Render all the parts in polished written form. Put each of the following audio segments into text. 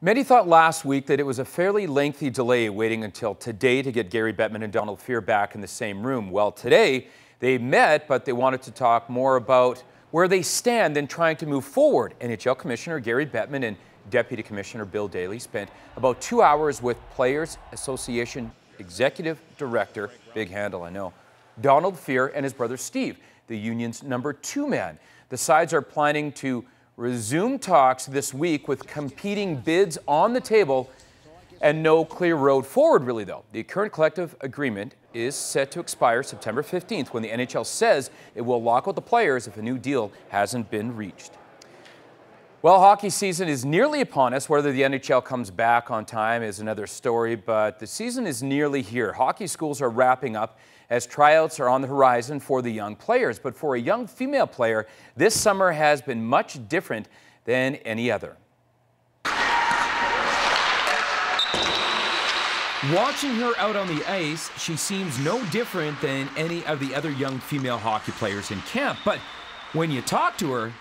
Many thought last week that it was a fairly lengthy delay waiting until today to get Gary Bettman and Donald Fehr back in the same room. Well, today they met, but they wanted to talk more about where they stand in trying to move forward. NHL Commissioner Gary Bettman and Deputy Commissioner Bill Daly spent about 2 hours with Players Association Executive Director, big handle I know, Donald Fehr and his brother Steve, the union's number 2 man. The sides are planning to resume talks this week with competing bids on the table and no clear road forward, really, though. The current collective agreement is set to expire September 15th when the NHL says it will lock out the players if a new deal hasn't been reached. Well, hockey season is nearly upon us. Whether the NHL comes back on time is another story, but the season is nearly here. Hockey schools are wrapping up as tryouts are on the horizon for the young players. But for a young female player, this summer has been much different than any other. Watching her out on the ice, she seems no different than any of the other young female hockey players in camp. But when you talk to her,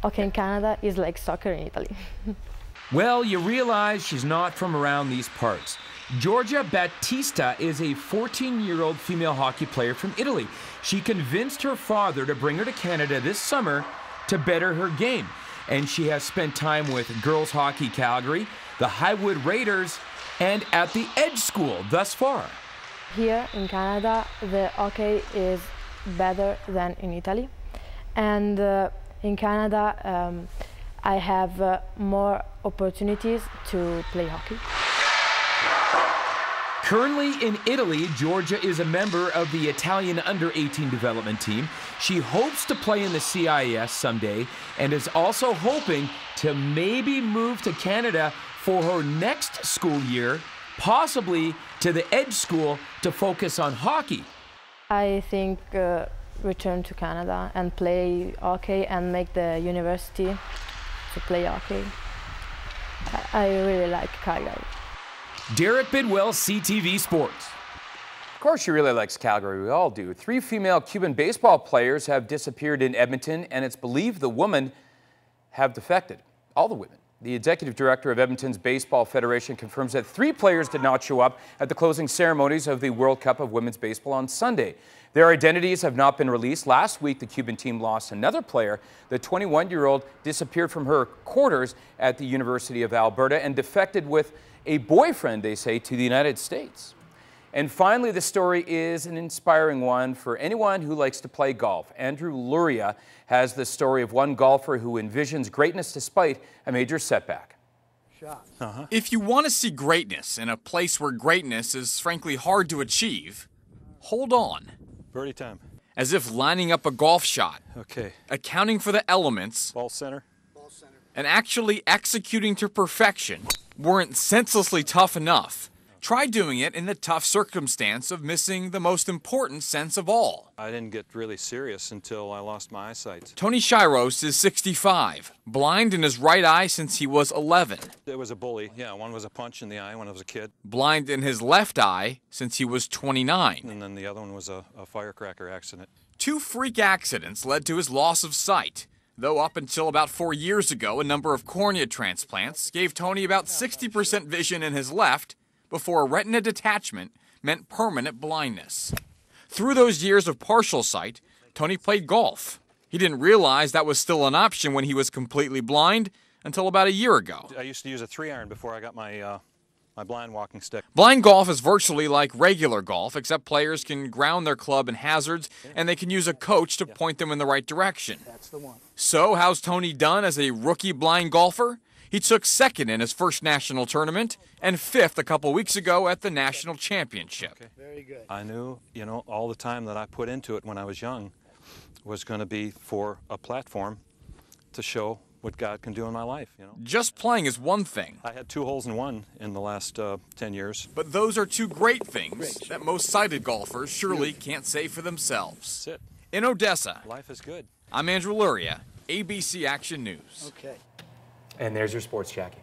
hockey in Canada is like soccer in Italy. well, you realize she's not from around these parts. Giorgia Battista is a 14-year-old female hockey player from Italy. She convinced her father to bring her to Canada this summer to better her game. And she has spent time with Girls Hockey Calgary, the Highwood Raiders, and at the Edge School thus far. Here in Canada, the hockey is better than in Italy. And in Canada, I have more opportunities to play hockey. Currently in Italy, Giorgia is a member of the Italian under-18 development team. She hopes to play in the CIS someday and is also hoping to maybe move to Canada for her next school year, possibly to the Edge School to focus on hockey. I think return to Canada and play hockey and make the university to play hockey. I really like Calgary. Derek Bidwell, CTV Sports. Of course she really likes Calgary, we all do. 3 female Cuban baseball players have disappeared in Edmonton, and it's believed the women have defected. All the women. The executive director of Edmonton's Baseball Federation confirms that 3 players did not show up at the closing ceremonies of the World Cup of Women's Baseball on Sunday. Their identities have not been released. Last week, the Cuban team lost another player. The 21-year-old disappeared from her quarters at the University of Alberta and defected with a boyfriend, they say, to the United States. And finally, the story is an inspiring one for anyone who likes to play golf. Andrew Luria has the story of one golfer who envisions greatness despite a major setback. If you want to see greatness in a place where greatness is frankly hard to achieve, hold on. Birdie time. As if lining up a golf shot, okay, accounting for the elements, ball center, and actually executing to perfection weren't senselessly tough enough. Try doing it in the tough circumstance of missing the most important sense of all. I didn't get really serious until I lost my eyesight. Tony Shiros is 65, blind in his right eye since he was 11. It was a bully. Yeah, one was a punch in the eye when I was a kid. Blind in his left eye since he was 29. And then the other one was a firecracker accident. 2 freak accidents led to his loss of sight. Though up until about 4 years ago, a number of cornea transplants gave Tony about 60% vision in his left, before a retina detachment meant permanent blindness. Through those years of partial sight, Tony played golf. He didn't realize that was still an option when he was completely blind until about a year ago. I used to use a 3-iron before I got my my blind walking stick. Blind golf is virtually like regular golf, except players can ground their club in hazards and they can use a coach to point them in the right direction. That's the one. So how's Tony done as a rookie blind golfer? He took 2nd in his first national tournament and 5th a couple weeks ago at the national championship. Okay. Very good. I knew, all the time that I put into it when I was young was going to be for a platform to show what God can do in my life, Just playing is one thing. I had 2 holes in 1 in the last 10 years. But those are 2 great things that most sighted golfers surely can't say for themselves. That's it. In Odessa, Life is good. I'm Andrew Luria, ABC Action News. Okay. And there's your sports, Jackie.